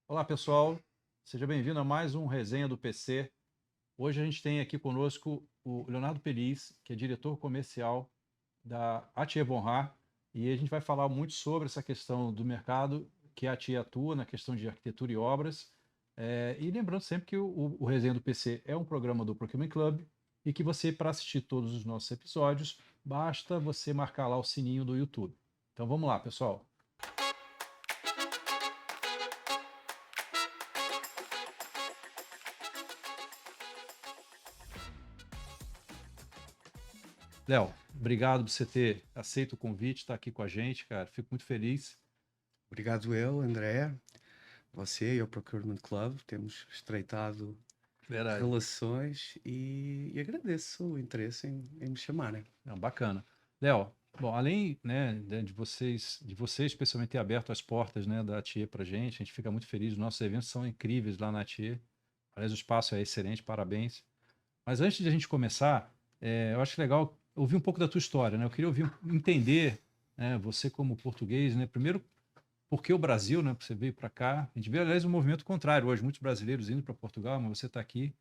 Olá, pessoal. Seja bem-vindo a mais um Resenha do PC. Hoje a gente tem aqui conosco o Leonardo Peliz, que é diretor comercial da Atier Bonhar, e a gente vai falar muito sobre essa questão do mercado que a Atier atua na questão de arquitetura e obras. E lembrando sempre que o Resenha do PC é um programa do Procurement Club e que você, para assistir todos os nossos episódios, basta você marcar lá o sininho do YouTube. Então vamos lá, pessoal. Léo, obrigado por você ter aceito o convite, estar aqui com a gente, cara. Fico muito feliz. Obrigado eu, André, você e o Procurement Club, temos estreitado Verdade. relações e agradeço o interesse em me chamarem. Não, bacana. Léo, bom, além, né, de vocês especialmente ter aberto as portas, né, da Atier para a gente fica muito feliz. Os nossos eventos são incríveis lá na Atier. Aliás, o espaço é excelente, parabéns. Mas antes de a gente começar, eu acho legal ouvir um pouco da tua história, né? Eu queria entender, né, você como português, né, primeiro por que o Brasil, né? Você veio para cá. A gente vê, aliás, um movimento contrário hoje, muitos brasileiros indo para Portugal, mas você está aqui.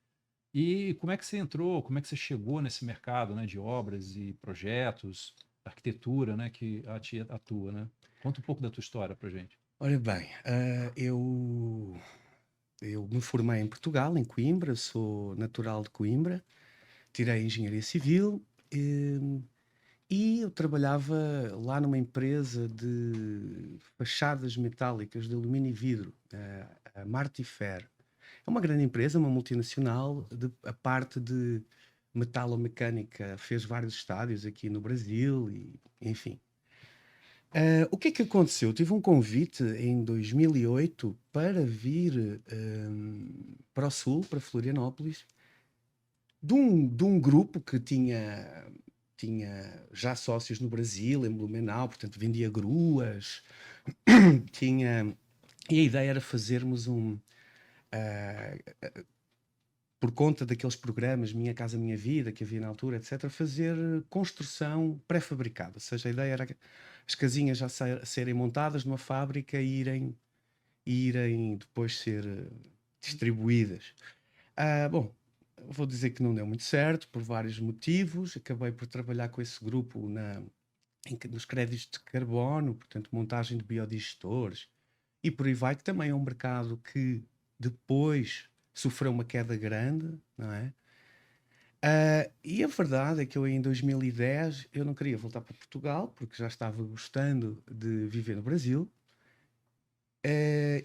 E como é que você entrou, como é que você chegou nesse mercado, né, de obras e projetos, arquitetura, né, que a Tia atua, né? Conta um pouco da tua história para gente. Ora bem, eu me formei em Portugal, em Coimbra, sou natural de Coimbra, tirei Engenharia Civil e eu trabalhava lá numa empresa de fachadas metálicas de alumínio e vidro, a Martifer. É uma grande empresa, uma multinacional, a parte de metalomecânica fez vários estádios aqui no Brasil e enfim. O que é que aconteceu? Eu tive um convite em 2008 para vir para o Sul, para Florianópolis, de um grupo que tinha já sócios no Brasil, em Blumenau, portanto vendia gruas, tinha, e a ideia era fazermos por conta daqueles programas Minha Casa Minha Vida, que havia na altura, etc., fazer construção pré-fabricada. Ou seja, a ideia era as casinhas já serem montadas numa fábrica e irem depois ser distribuídas. Bom, vou dizer que não deu muito certo, por vários motivos. Acabei por trabalhar com esse grupo nos créditos de carbono, portanto, montagem de biodigestores e por aí vai, que também é um mercado que depois sofreu uma queda grande, não é? E a verdade é que eu em 2010 eu não queria voltar para Portugal porque já estava gostando de viver no Brasil.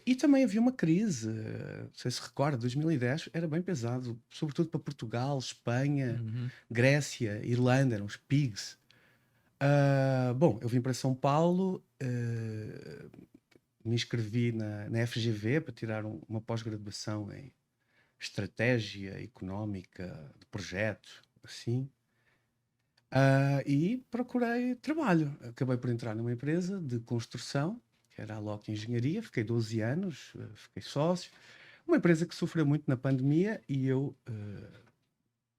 E também havia uma crise, não sei se recorda, 2010 era bem pesado, sobretudo para Portugal, Espanha, Uhum. Grécia, Irlanda, eram os PIGs. Bom, eu vim para São Paulo, me inscrevi na FGV para tirar uma pós-graduação em estratégia económica de projetos, assim. E procurei trabalho. Acabei por entrar numa empresa de construção, que era a Loki Engenharia, fiquei 12 anos, fiquei sócio. Uma empresa que sofreu muito na pandemia e eu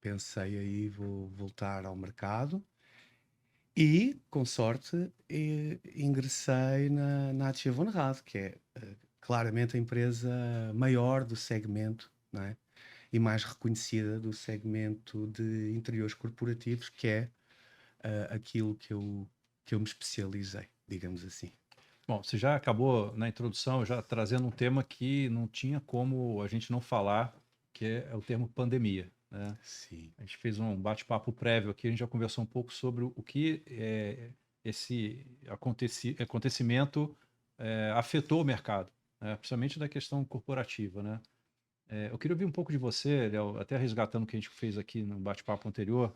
pensei aí vou voltar ao mercado e, com sorte, ingressei na Atia Von Rad, que é claramente a empresa maior do segmento, não é? E mais reconhecida do segmento de interiores corporativos, que é aquilo que eu me especializei, digamos assim. Bom, você já acabou na introdução já trazendo um tema que não tinha como a gente não falar, que é o termo pandemia, né? Sim. A gente fez um bate-papo prévio aqui, a gente já conversou um pouco sobre o que esse acontecimento afetou o mercado, né? Principalmente da questão corporativa, né? Eu queria ouvir um pouco de você, Léo, até resgatando o que a gente fez aqui no bate-papo anterior,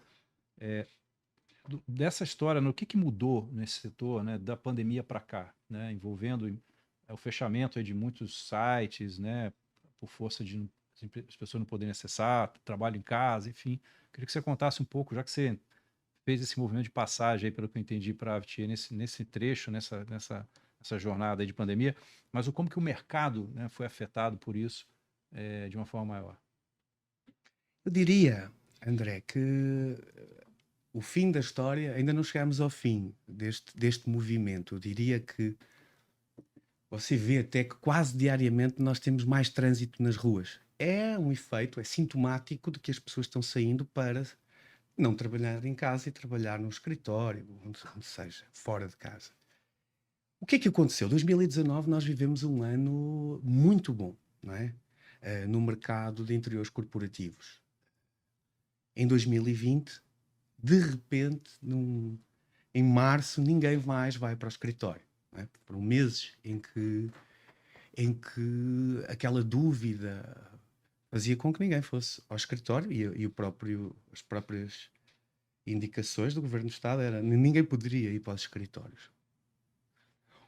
dessa história, no que mudou nesse setor, né, da pandemia para cá, né, envolvendo o fechamento aí de muitos sites, né, por força de as pessoas não poderem acessar, trabalho em casa, enfim. Queria que você contasse um pouco, já que você fez esse movimento de passagem, aí, pelo que eu entendi, para a Avitier nesse trecho, nessa jornada aí de pandemia, mas como que o mercado, né, foi afetado por isso de uma forma maior. Eu diria, André, que o fim da história, ainda não chegámos ao fim deste movimento. Eu diria que, você vê até que quase diariamente nós temos mais trânsito nas ruas. É um efeito, é sintomático de que as pessoas estão saindo para não trabalhar em casa e trabalhar no escritório, onde seja, fora de casa. O que é que aconteceu? 2019 nós vivemos um ano muito bom, não é? No mercado de interiores corporativos. Em 2020, de repente, em março, ninguém mais vai para o escritório. Não é? Foram meses em que aquela dúvida fazia com que ninguém fosse ao escritório e as próprias indicações do Governo do Estado era ninguém poderia ir para os escritórios.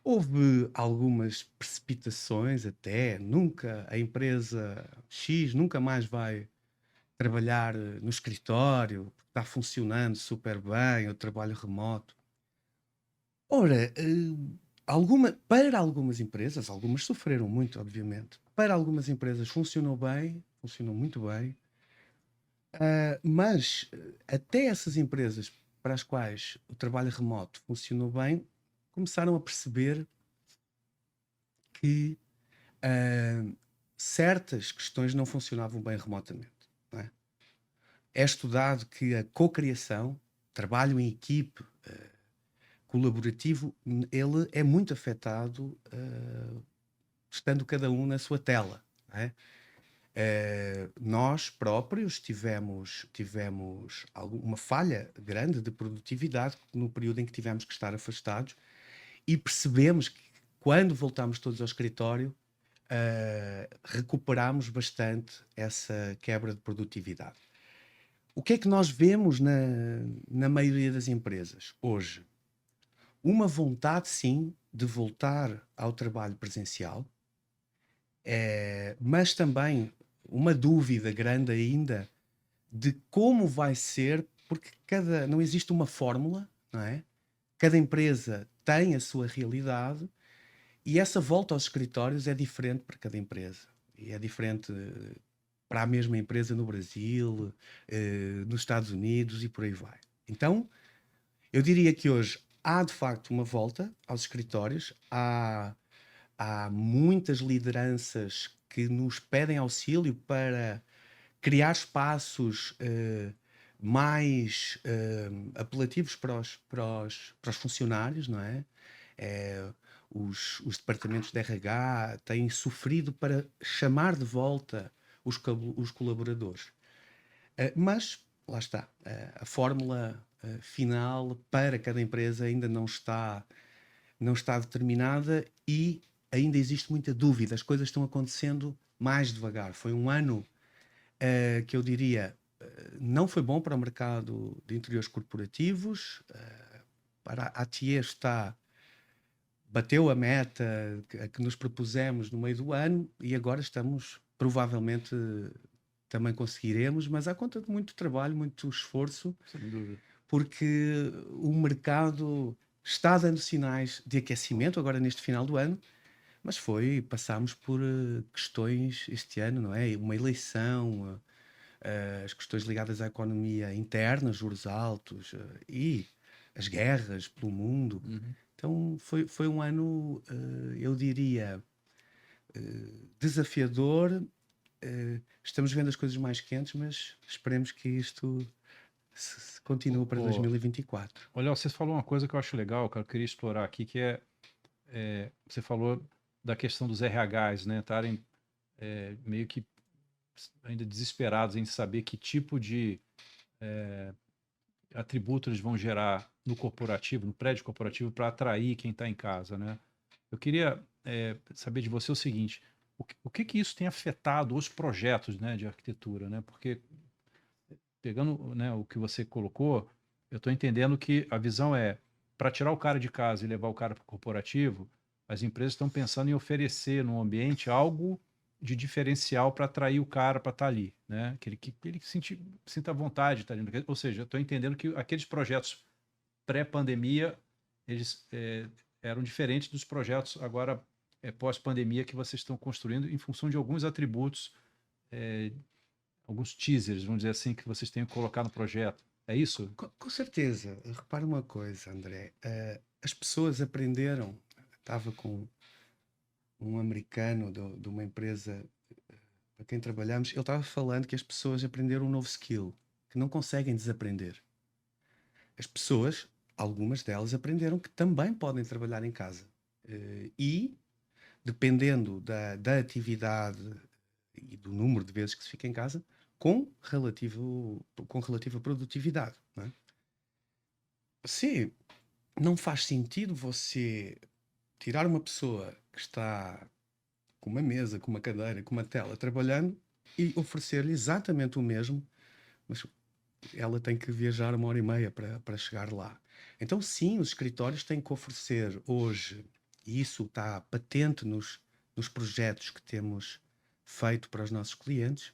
Houve algumas precipitações até, nunca a empresa X nunca mais vai trabalhar no escritório, porque está funcionando super bem, o trabalho remoto. Ora, para algumas empresas, algumas sofreram muito, obviamente. Para algumas empresas funcionou bem, funcionou muito bem, mas até essas empresas para as quais o trabalho remoto funcionou bem, começaram a perceber que certas questões não funcionavam bem remotamente. Não é? É estudado que a cocriação, trabalho em equipe, colaborativo, ele é muito afetado estando cada um na sua tela. Não é? Nós próprios tivemos uma falha grande de produtividade no período em que tivemos que estar afastados e percebemos que quando voltámos todos ao escritório recuperámos bastante essa quebra de produtividade. O que é que nós vemos na maioria das empresas hoje? Uma vontade, sim, de voltar ao trabalho presencial, mas também uma dúvida grande ainda de como vai ser, porque não existe uma fórmula, não é? Cada empresa tem a sua realidade e essa volta aos escritórios é diferente para cada empresa. E é diferente para a mesma empresa no Brasil, nos Estados Unidos e por aí vai. Então, eu diria que hoje há de facto uma volta aos escritórios, há muitas lideranças que nos pedem auxílio para criar espaços mais apelativos para os funcionários, não é? Os departamentos de RH têm sofrido para chamar de volta os colaboradores. Mas, lá está, a fórmula final para cada empresa ainda não está determinada e ainda existe muita dúvida. As coisas estão acontecendo mais devagar. Foi um ano que eu diria não foi bom para o mercado de interiores corporativos. Para a ATIE bateu a meta que nos propusemos no meio do ano e agora provavelmente também conseguiremos, mas à conta de muito trabalho, muito esforço, Sem dúvida. porque o mercado está dando sinais de aquecimento agora neste final do ano, mas passámos por questões este ano, não é? Uma eleição, as questões ligadas à economia interna, juros altos e as guerras pelo mundo. Uhum. Então foi um ano, eu diria, desafiador. Estamos vendo as coisas mais quentes, mas esperemos que isto se continue para 2024. Olha, você falou uma coisa que eu acho legal, que eu queria explorar aqui, que você falou da questão dos RHs, né, estarem meio que ainda desesperados em saber que tipo de atributo eles vão gerar no corporativo, no prédio corporativo, para atrair quem está em casa, né? Eu queria saber de você o seguinte: o que isso tem afetado os projetos, né, de arquitetura, né? Porque pegando, né, o que você colocou, eu estou entendendo que a visão é para tirar o cara de casa e levar o cara para o corporativo, as empresas estão pensando em oferecer no ambiente algo de diferencial para atrair o cara para estar ali, né? Que ele sinta vontade de estar ali. Ou seja, eu estou entendendo que aqueles projetos pré-pandemia, eles eram diferentes dos projetos agora pós-pandemia que vocês estão construindo em função de alguns atributos, alguns teasers, vamos dizer assim, que vocês têm que colocar no projeto. É isso? Com certeza. Repara uma coisa, André. As pessoas aprenderam. Estava com um americano de uma empresa para quem trabalhamos, ele estava falando que as pessoas aprenderam um novo skill, que não conseguem desaprender. As pessoas, algumas delas, aprenderam que também podem trabalhar em casa. E, dependendo da atividade e do número de vezes que se fica em casa, com relativa produtividade. Não é? Se não faz sentido você tirar uma pessoa que está com uma mesa, com uma cadeira, com uma tela, trabalhando e oferecer-lhe exatamente o mesmo, mas ela tem que viajar 1 hora e meia para chegar lá. Então, sim, os escritórios têm que oferecer hoje, e isso está patente nos projetos que temos feito para os nossos clientes,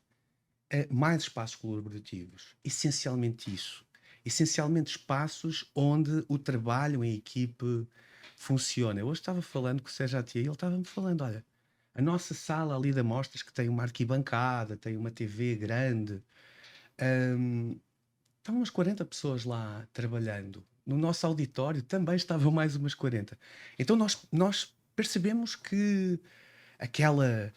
mais espaços colaborativos. Essencialmente isso. Essencialmente espaços onde o trabalho em equipe funciona. Eu hoje estava falando com o Sérgio Atia e ele estava-me falando, olha, a nossa sala ali de amostras que tem uma arquibancada, tem uma TV grande, estavam umas 40 pessoas lá trabalhando. No nosso auditório também estavam mais umas 40. Então nós percebemos que aqueles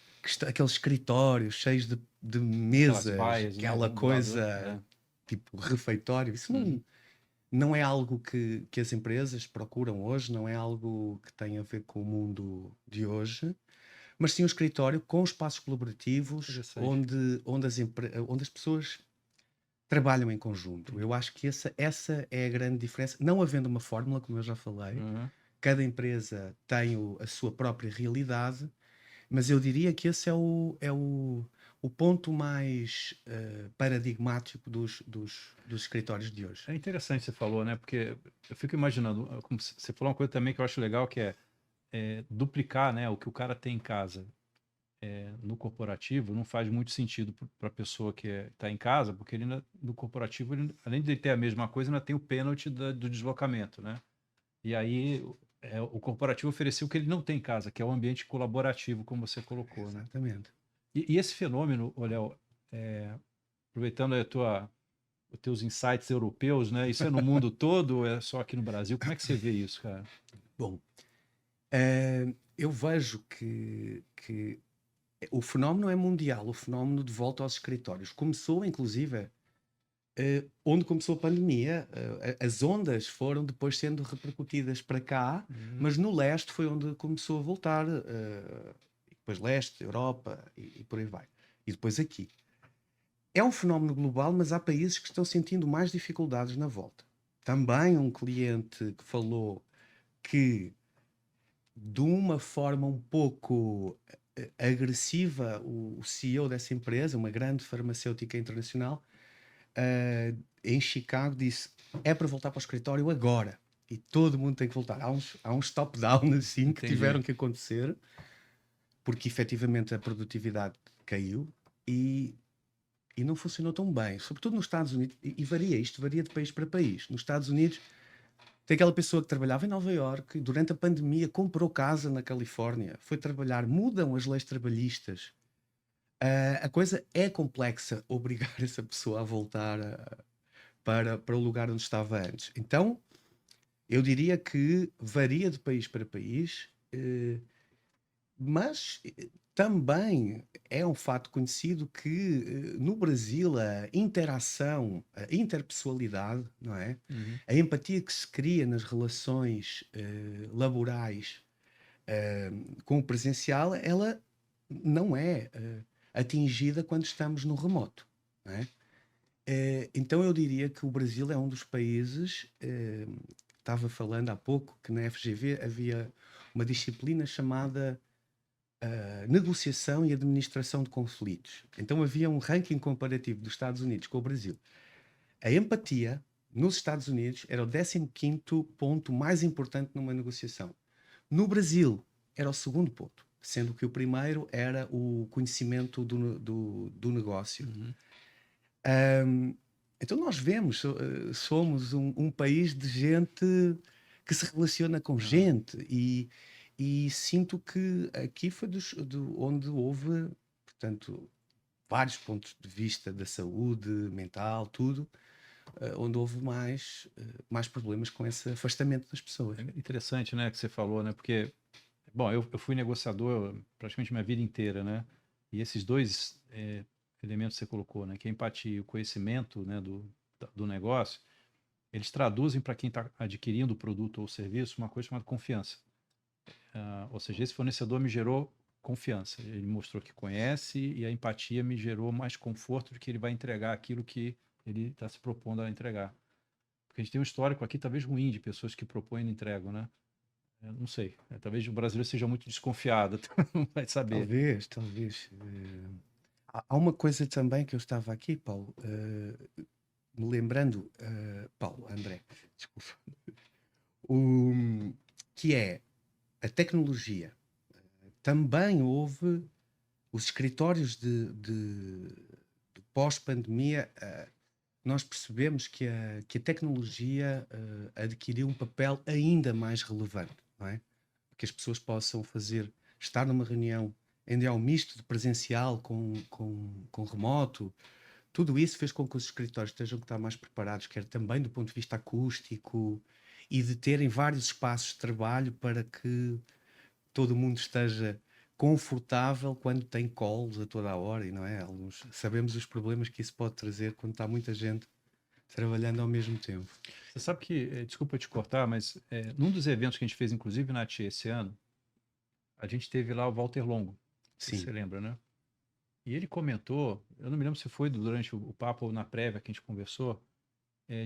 escritórios cheios de Aquelas mesas, vaias, né? De aquela um do lado do outro. coisa tipo refeitório, isso Uhum. não é algo que as empresas procuram hoje, não é algo que tem a ver com o mundo de hoje, mas sim um escritório com espaços colaborativos Interessante. onde as pessoas trabalham em conjunto. Eu acho que essa é a grande diferença. Não havendo uma fórmula, como eu já falei, Uhum. cada empresa tem a sua própria realidade, mas eu diria que esse é o ponto mais paradigmático dos escritórios de hoje. É interessante você falou, né? Porque eu fico imaginando, como você falou uma coisa também que eu acho legal, que é duplicar, né, o que o cara tem em casa no corporativo não faz muito sentido para a pessoa que está em casa, porque no corporativo, além de ele ter a mesma coisa, ainda tem o pênalti do deslocamento, né? E aí o corporativo ofereceu o que ele não tem em casa, que é o ambiente colaborativo, como você colocou, né? Exatamente. E esse fenômeno, Léo, aproveitando os teus insights europeus, né? Isso é no mundo todo ou é só aqui no Brasil? Como é que você vê isso, cara? Bom, eu vejo que o fenómeno é mundial, o fenómeno de volta aos escritórios. Começou, inclusive, onde começou a pandemia. As ondas foram depois sendo repercutidas para cá, mas no leste foi onde começou a voltar. Depois leste, Europa e por aí vai. E depois aqui. É um fenómeno global, mas há países que estão sentindo mais dificuldades na volta. Também um cliente que falou que, de uma forma um pouco agressiva, o CEO dessa empresa, uma grande farmacêutica internacional, em Chicago, disse: é para voltar para o escritório agora. E todo mundo tem que voltar. Há uns top-down assim que Entendi. tiveram que acontecer, porque efetivamente a produtividade caiu e não funcionou tão bem, sobretudo nos Estados Unidos, isto varia de país para país. Nos Estados Unidos, tem aquela pessoa que trabalhava em Nova Iorque, durante a pandemia comprou casa na Califórnia, foi trabalhar, mudam as leis trabalhistas. A coisa é complexa, obrigar essa pessoa a voltar para o lugar onde estava antes. Então, eu diria que varia de país para país, mas também é um fato conhecido que no Brasil a interação, a interpessoalidade, não é? Uhum. A empatia que se cria nas relações laborais com o presencial, ela não é atingida quando estamos no remoto, não é? Então eu diria que o Brasil é um dos países, estava falando há pouco que na FGV havia uma disciplina chamada negociação e administração de conflitos. Então havia um ranking comparativo dos Estados Unidos com o Brasil. A empatia nos Estados Unidos era o 15º ponto mais importante numa negociação. No Brasil era o segundo ponto, sendo que o primeiro era o conhecimento do negócio. Uhum. Então nós vemos, somos um país de gente que se relaciona com Ah, gente e sinto que aqui foi onde houve, portanto, vários pontos de vista da saúde mental, tudo, onde houve mais problemas com esse afastamento das pessoas. é interessante, né, que você falou, né? Porque Bom, eu fui negociador praticamente minha vida inteira, né? E esses dois elementos que você colocou, né? Que é a empatia e o conhecimento, né, do negócio, eles traduzem para quem está adquirindo o produto ou o serviço uma coisa chamada confiança. Ou seja, esse fornecedor me gerou confiança. Ele mostrou que conhece e a empatia me gerou mais conforto de que ele vai entregar aquilo que ele está se propondo a entregar. Porque a gente tem um histórico aqui talvez ruim de pessoas que propõem e não entregam, né? Eu não sei. Talvez o brasileiro seja muito desconfiado, não vai saber. Talvez, talvez. Há uma coisa também que eu estava aqui, Paulo, me lembrando, Paulo, André, desculpa, o, que é a tecnologia. Também houve os escritórios de pós-pandemia, nós percebemos que a tecnologia adquiriu um papel ainda mais relevante, não é? Que as pessoas possam estar numa reunião ainda é um misto de presencial com remoto. Tudo isso fez com que os escritórios estejam que estar mais preparados, quer também do ponto de vista acústico e de terem vários espaços de trabalho para que todo mundo esteja confortável quando tem calls a toda a hora, e não é? Sabemos os problemas que isso pode trazer quando está muita gente trabalhando ao mesmo tempo. Você sabe que, desculpa te cortar, mas num dos eventos que a gente fez, inclusive na TIE esse ano, a gente teve lá o Walter Longo. Não sei se Sim. você lembra, né? E ele comentou, eu não me lembro se foi durante o papo ou na prévia que a gente conversou,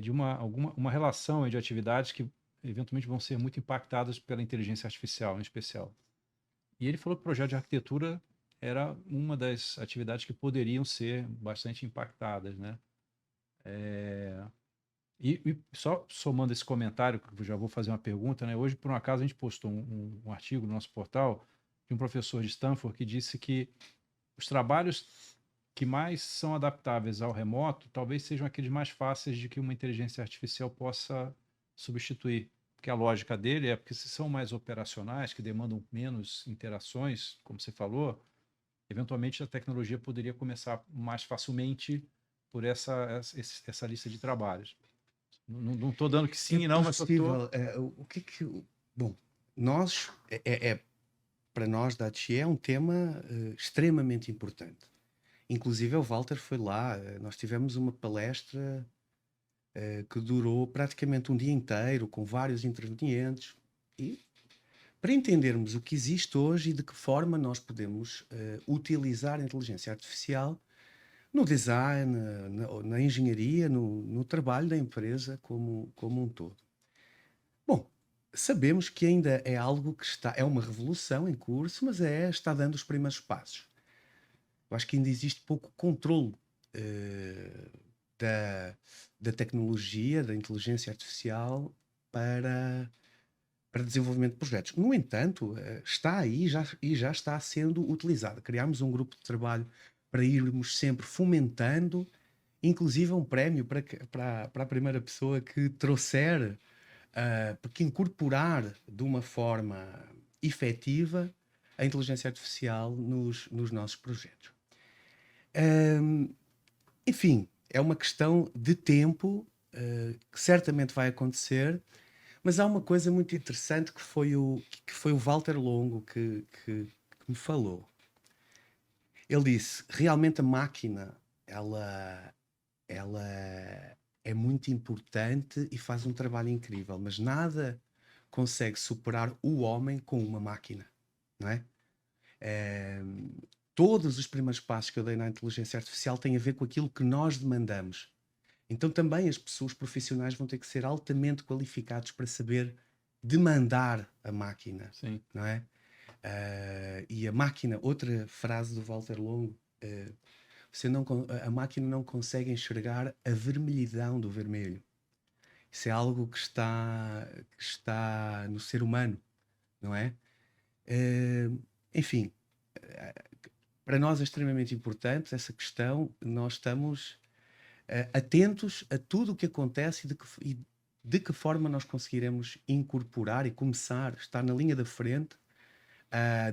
de uma relação de atividades que eventualmente vão ser muito impactadas pela inteligência artificial, em especial. E ele falou que o projeto de arquitetura era uma das atividades que poderiam ser bastante impactadas, né? E só somando esse comentário, que eu já vou fazer uma pergunta, né? Hoje, por um acaso, a gente postou um artigo no nosso portal de um professor de Stanford que disse que os trabalhos que mais são adaptáveis ao remoto talvez sejam aqueles mais fáceis de que uma inteligência artificial possa substituir. Porque a lógica dele é porque se são mais operacionais, que demandam menos interações, como você falou, eventualmente a tecnologia poderia começar mais facilmente por essa lista de trabalhos. Não estou dando que É sim e não, mas só estou. possível. O que é que. Bom, nós. Para nós da ATXE é um tema extremamente importante. Inclusive, o Walter foi lá. Nós tivemos uma palestra que durou praticamente um dia inteiro, com vários intervenientes. E para entendermos o que existe hoje e de que forma nós podemos utilizar a inteligência artificial no design, na engenharia, no trabalho da empresa como um todo. Bom, sabemos que ainda é algo que é uma revolução em curso, mas está dando os primeiros passos. Eu acho que ainda existe pouco controle da tecnologia, da inteligência artificial para desenvolvimento de projetos. No entanto, está aí e já está sendo utilizada. Criámos um grupo de trabalho para irmos sempre fomentando, inclusive um prémio para a primeira pessoa que trouxer, que incorporar de uma forma efetiva a inteligência artificial nos nossos projetos. Enfim, é uma questão de tempo que certamente vai acontecer, mas há uma coisa muito interessante que foi o Walter Longo que me falou. Ele disse, realmente a máquina, ela é muito importante e faz um trabalho incrível, mas nada consegue superar o homem com uma máquina, não é? Todos os primeiros passos que eu dei na inteligência artificial têm a ver com aquilo que nós demandamos. Então também as pessoas profissionais vão ter que ser altamente qualificados para saber demandar a máquina, Sim. não é? E a máquina, outra frase do Walter Longo, a máquina não consegue enxergar a vermelhidão do vermelho. Isso é algo que está no ser humano, não é? Enfim, para nós é extremamente importante essa questão. Nós estamos atentos a tudo o que acontece e de que forma nós conseguiremos incorporar e começar a estar na linha da frente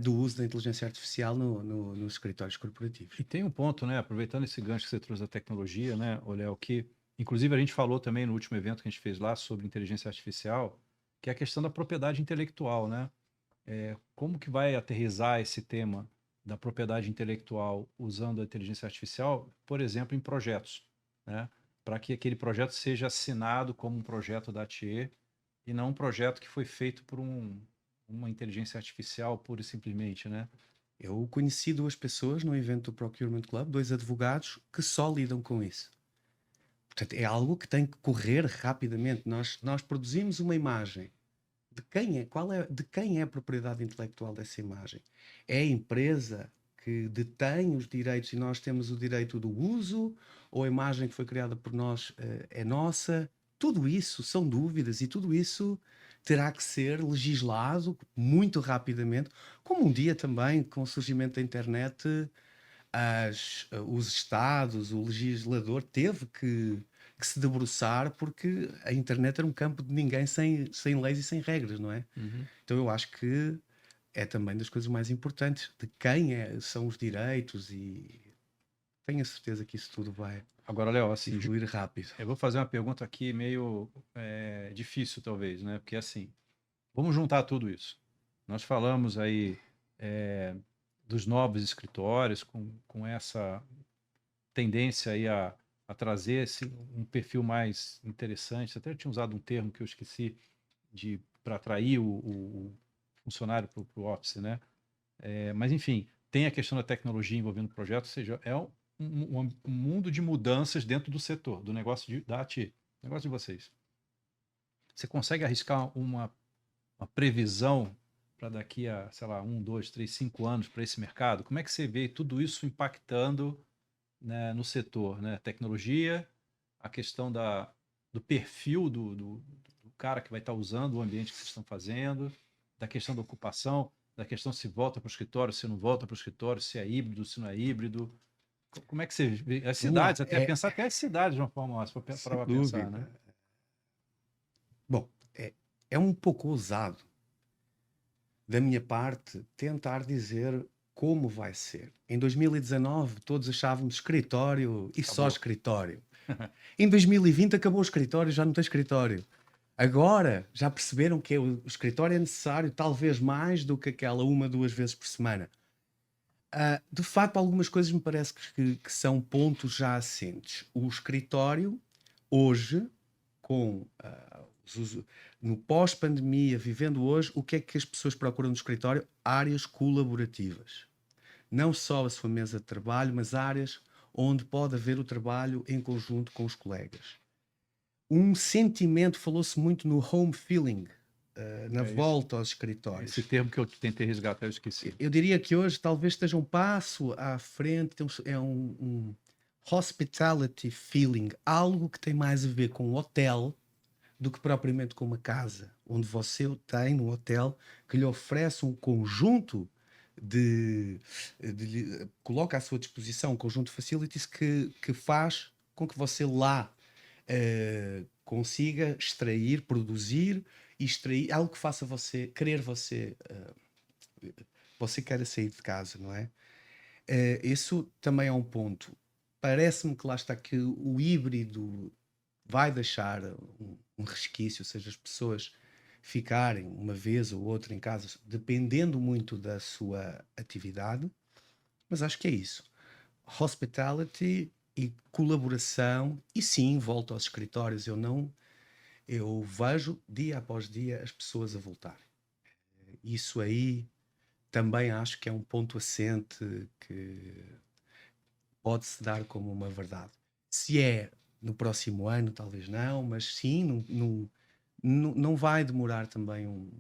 do uso da inteligência artificial nos escritórios corporativos. E tem um ponto, né? Aproveitando esse gancho que você trouxe da tecnologia, né, Léo, que inclusive a gente falou também no último evento que a gente fez lá sobre inteligência artificial, que é a questão da propriedade intelectual, né? Como que vai aterrissar esse tema da propriedade intelectual usando a inteligência artificial, por exemplo, em projetos, né? Para que aquele projeto seja assinado como um projeto da TIE e não um projeto que foi feito por uma inteligência artificial pura e simplesmente, né? Eu conheci duas pessoas no evento do Procurement Club, dois advogados que só lidam com isso. Portanto, é algo que tem que correr rapidamente. Nós produzimos uma imagem. De quem é a propriedade intelectual dessa imagem? É a empresa que detém os direitos e nós temos o direito do uso, ou a imagem que foi criada por nós é nossa? Tudo isso são dúvidas e tudo isso terá que ser legislado muito rapidamente, como um dia também, com o surgimento da internet, os Estados, o legislador teve que se debruçar porque a internet era um campo de ninguém sem leis e sem regras, não é? Uhum. Então eu acho que é também das coisas mais importantes de quem são os direitos e tenho a certeza que isso tudo vai Agora, Léo, assim, evoluir rápido. eu vou fazer uma pergunta aqui meio difícil, talvez, né? Porque assim, vamos juntar tudo isso. Nós falamos aí é, dos novos escritórios com essa tendência aí a trazer um perfil mais interessante. Você até tinha usado um termo que eu esqueci de para atrair o funcionário para o Office, né? Mas enfim, tem a questão da tecnologia envolvendo o projeto, ou seja, é um mundo de mudanças dentro do setor, do negócio da AT, negócio de vocês. Você consegue arriscar uma previsão para daqui a, sei lá, 1, 2, 3, 5 anos para esse mercado? Como é que você vê tudo isso impactando, né, no setor, né? Tecnologia, a questão do perfil do cara que vai estar usando o ambiente que vocês estão fazendo, da questão da ocupação, da questão se volta para o escritório, se não volta para o escritório, se é híbrido, se não é híbrido. Como é que você vê as Vamos lá, cidades, até pensar até as cidades de uma forma sem para pensar, né? dúvida. Bom, é um pouco ousado da minha parte tentar dizer como vai ser. Em 2019 todos achávamos escritório e só Acabou. escritório. Em 2020 acabou o escritório, já não tem escritório. Agora já perceberam que o escritório é necessário, talvez mais do que aquela 1, 2 vezes por semana. De facto, algumas coisas me parece que são pontos já assentes. O escritório, hoje, com no pós-pandemia, vivendo hoje, o que é que as pessoas procuram no escritório? Áreas colaborativas. Não só a sua mesa de trabalho, mas áreas onde pode haver o trabalho em conjunto com os colegas. Um sentimento, falou-se muito no home feeling, na É isso. volta aos Esse escritórios. termo que eu tentei resgatar, eu esqueci. Eu diria que hoje talvez esteja um passo à frente, é um hospitality feeling, algo que tem mais a ver com um hotel do que propriamente com uma casa, onde você tem um hotel que lhe oferece um conjunto coloca à sua disposição um conjunto de facilities que faz com que você lá consiga extrair, produzir e extrair algo que faça você queira sair de casa, não é? Isso também é um ponto. Parece-me que lá está que o híbrido vai deixar um resquício, ou seja, as pessoas ficarem uma vez ou outra em casa, dependendo muito da sua atividade, mas acho que é isso. Hospitality e colaboração, e sim, volto aos escritórios. Eu vejo dia após dia as pessoas a voltar. Isso aí também acho que é um ponto assente que pode-se dar como uma verdade. Se é no próximo ano, talvez não, mas sim, não vai demorar também um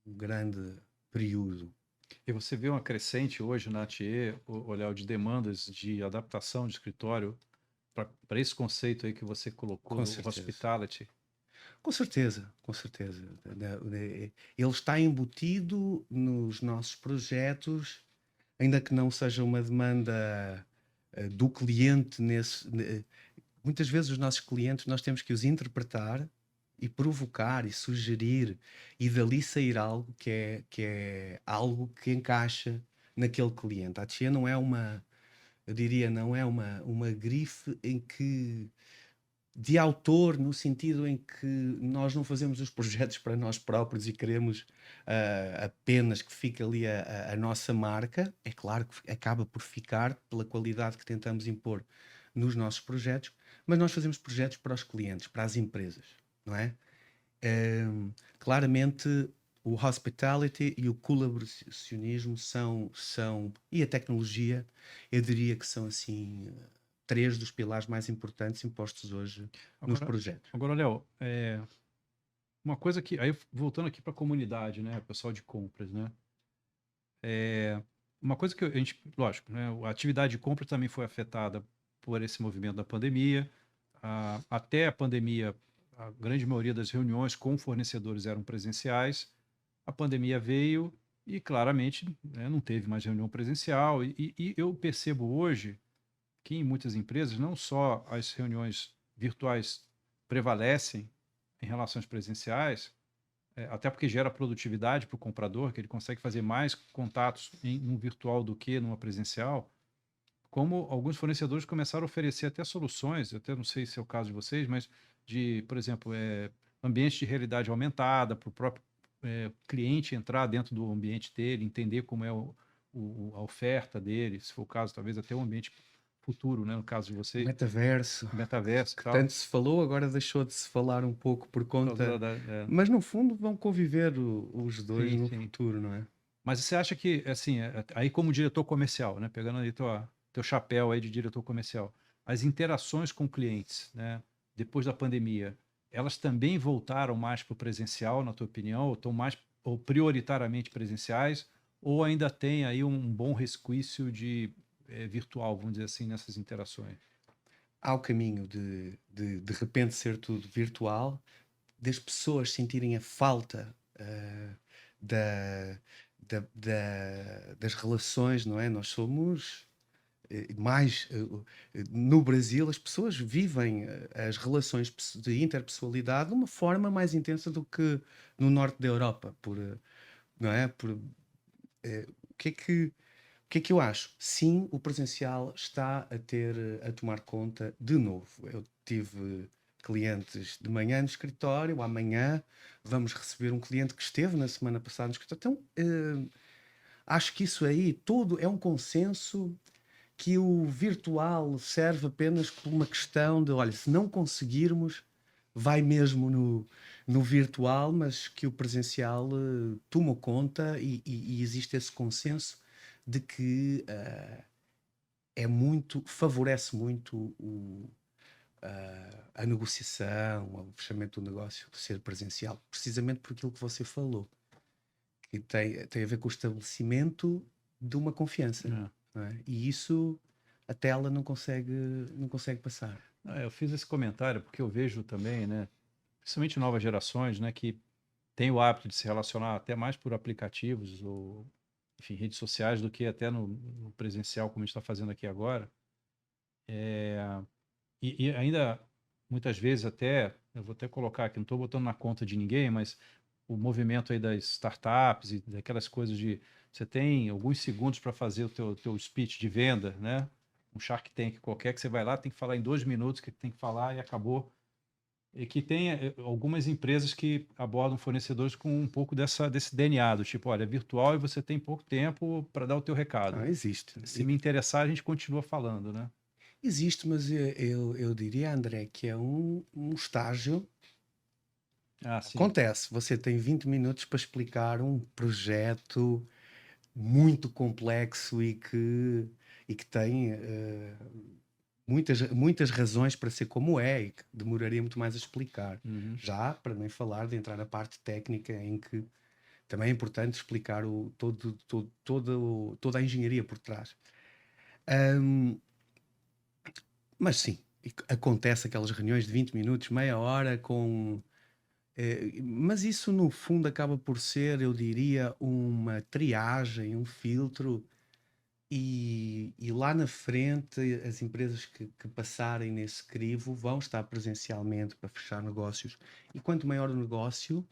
grande período. E você vê uma crescente hoje na ATE, olhar de demandas de adaptação de escritório para esse conceito aí que você colocou, Com o certeza. hospitality. Com certeza, com certeza. Ele está embutido nos nossos projetos, ainda que não seja uma demanda do cliente muitas vezes os nossos clientes nós temos que os interpretar e provocar e sugerir e dali sair algo que é algo que encaixa naquele cliente. A Tchê não é eu diria, não é uma grife em que de autor, no sentido em que nós não fazemos os projetos para nós próprios e queremos apenas que fique ali a nossa marca. É claro que acaba por ficar pela qualidade que tentamos impor nos nossos projetos, mas nós fazemos projetos para os clientes, para as empresas, não é? Claramente o hospitality e o colaboracionismo e a tecnologia, eu diria que são assim três dos pilares mais importantes impostos hoje nos Agora, projetos. agora, Léo, uma coisa que, aí voltando aqui para a comunidade, né, pessoal de compras, né, uma coisa que a gente, lógico, né, a atividade de compra também foi afetada por esse movimento da pandemia. Até a pandemia, a grande maioria das reuniões com fornecedores eram presenciais. A pandemia veio e claramente, né, não teve mais reunião presencial. E eu percebo hoje que em muitas empresas não só as reuniões virtuais prevalecem em relação às presenciais, até porque gera produtividade para o comprador, que ele consegue fazer mais contatos no virtual do que numa presencial, como alguns fornecedores começaram a oferecer até soluções, eu até não sei se é o caso de vocês, mas de, por exemplo, ambiente de realidade aumentada, para o próprio cliente entrar dentro do ambiente dele, entender como é a oferta dele, se for o caso, talvez até um ambiente futuro, né, no caso de O vocês, metaverso, metaverso e que tal. tanto se falou, agora deixou de se falar um pouco por Por causa conta. da. Mas no fundo vão conviver os dois Sim, no sim. futuro, não é? Mas você acha que, assim, aí como diretor comercial, né, pegando aí teu chapéu aí de diretor comercial, as interações com clientes, né, depois da pandemia, elas também voltaram mais para o presencial, na tua opinião, ou estão mais ou prioritariamente presenciais, ou ainda tem aí um bom resquício de virtual, vamos dizer assim, nessas interações? Há o caminho de repente ser tudo virtual, das pessoas sentirem a falta da, das relações, não é? Nós somos mais no Brasil, as pessoas vivem as relações de interpessoalidade de uma forma mais intensa do que no norte da Europa, não é? O que é que o que é que eu acho? Sim, o presencial está a tomar conta de novo. Eu tive clientes de manhã no escritório, amanhã vamos receber um cliente que esteve na semana passada no escritório. Então, acho que isso aí tudo é um consenso que o virtual serve apenas por uma questão de, olha, se não conseguirmos, vai mesmo no virtual, mas que o presencial tomou conta e existe esse consenso de que favorece muito a negociação, o fechamento do negócio ser presencial, precisamente por aquilo que você falou, que tem a ver com o estabelecimento de uma confiança, É. não é? E isso a tela não consegue passar. Eu fiz esse comentário porque eu vejo também, né, principalmente novas gerações, né, que têm o hábito de se relacionar até mais por aplicativos ou, enfim, redes sociais do que até no presencial, como a gente está fazendo aqui agora. E ainda, muitas vezes até, eu vou até colocar aqui, não estou botando na conta de ninguém, mas o movimento aí das startups e daquelas coisas de você tem alguns segundos para fazer o teu speech de venda, né? Um Shark Tank qualquer que você vai lá, tem que falar em 2 minutos que tem que falar e acabou. E que tem algumas empresas que abordam fornecedores com um pouco desse DNA, do tipo, olha, é virtual e você tem pouco tempo para dar o teu recado. Ah, existe. Se me interessar, a gente continua falando, né? Existe, mas eu diria, André, que é um estágio. Ah, sim. Acontece, você tem 20 minutos para explicar um projeto muito complexo e que tem muitas razões para ser como é e que demoraria muito mais a explicar. Uhum. Já para nem falar de entrar na parte técnica em que também é importante explicar toda a engenharia por trás. Mas sim, acontece aquelas reuniões de 20 minutos, meia hora, mas isso no fundo acaba por ser, eu diria, uma triagem, um filtro, e lá na frente as empresas que passarem nesse crivo vão estar presencialmente para fechar negócios. E quanto maior o negócio,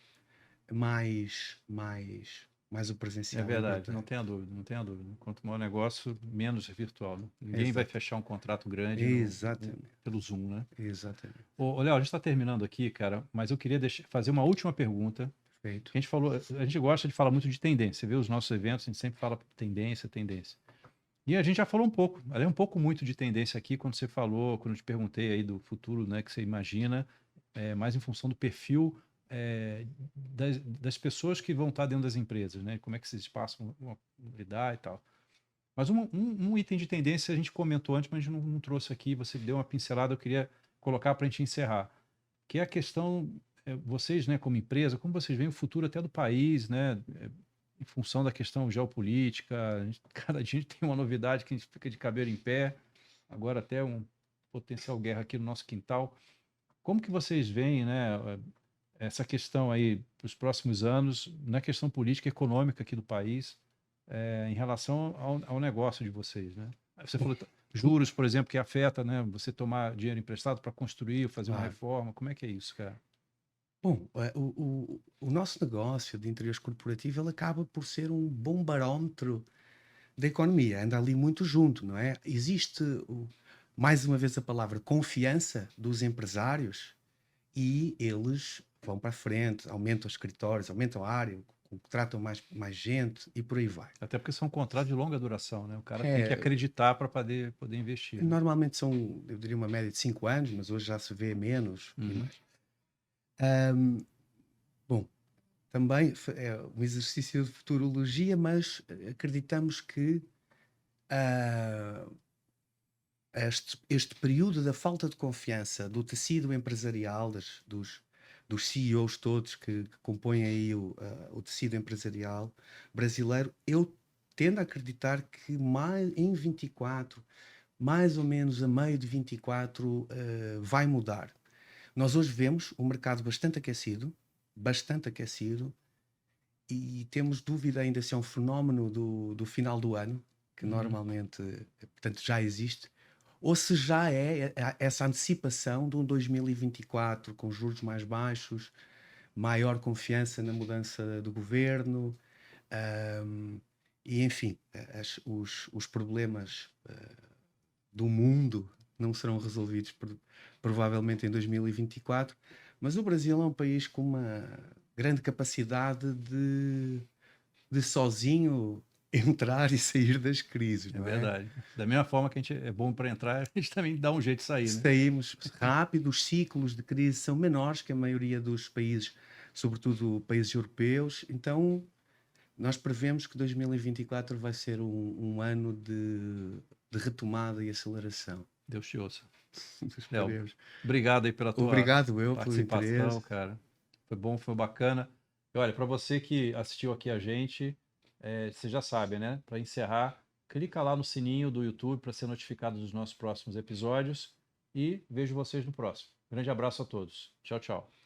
mais, mais, mais o É presencial é verdade, não importante. tenha dúvida, não tenha dúvida. Quanto maior o negócio, menos é virtual, né? Ninguém vai Exato. fechar um contrato grande Exatamente. pelo Zoom, né? Exatamente. Ô, Léo, a gente está terminando aqui, cara, mas eu queria fazer uma última pergunta. Perfeito. A gente falou, a gente gosta de falar muito de tendência. Você vê os nossos eventos, a gente sempre fala tendência, tendência. E a gente já falou um pouco, um pouco muito de tendência aqui quando você falou, quando eu te perguntei aí do futuro, né, que você imagina, mais em função do perfil das pessoas que vão estar dentro das empresas, né? Como é que esses espaços vão lidar e tal. Mas um item de tendência a gente comentou antes, mas a gente não trouxe aqui, você deu uma pincelada, eu queria colocar para a gente encerrar, que é a questão, vocês, né, como empresa, como vocês veem o futuro até do país, né, em função da questão geopolítica, cada dia a gente tem uma novidade que a gente fica de cabelo em pé, agora até um potencial guerra aqui no nosso quintal. Como que vocês veem, né, essa questão aí para os próximos anos, na questão política e econômica aqui do país, em relação ao negócio de vocês, né? Você Bom, falou juros, por exemplo, que afeta, né, você tomar dinheiro emprestado para construir, fazer uma claro. reforma. Como é que é isso, cara? Bom, o nosso negócio de interiores corporativo, ele acaba por ser um bom barómetro da economia, anda ali muito junto, não é? Existe, mais uma vez a palavra, confiança dos empresários e eles vão para a frente, aumentam os escritórios, aumentam a área, contratam mais gente e por aí vai. Até porque são contratos de longa duração, né? O cara tem que É, acreditar para poder investir, né? normalmente são, eu diria, uma média de 5 anos, mas hoje já se vê menos e Uhum. mais. Bom, também é um exercício de futurologia, mas acreditamos que ah, este período da falta de confiança do tecido empresarial, dos CEOs todos que compõem aí o tecido empresarial brasileiro, eu tendo a acreditar que em 24, mais ou menos a meio de 24, vai mudar. Nós hoje vemos um mercado bastante aquecido, e temos dúvida ainda se é um fenómeno do final do ano, que Uhum. normalmente, portanto, já existe, ou se já é essa antecipação de um 2024 com juros mais baixos, maior confiança na mudança do governo, ahm, e enfim, os problemas do mundo não serão resolvidos provavelmente em 2024, mas o Brasil é um país com uma grande capacidade de sozinho entrar e sair das crises, É não é? verdade. Da mesma forma que a gente é bom para entrar, a gente também dá um jeito de sair, né? Saímos rápido, os ciclos de crise são menores que a maioria dos países, sobretudo países europeus, então nós prevemos que 2024 vai ser um ano de retomada e aceleração. Deus te ouça. Léo, Esperemos. obrigado aí pela tua Obrigado eu pelo participação, interesse. cara. Foi bom, foi bacana. E olha, para você que assistiu aqui a gente, você já sabe, né? Para encerrar, clica lá no sininho do YouTube para ser notificado dos nossos próximos episódios e vejo vocês no próximo. Grande abraço a todos. Tchau, tchau.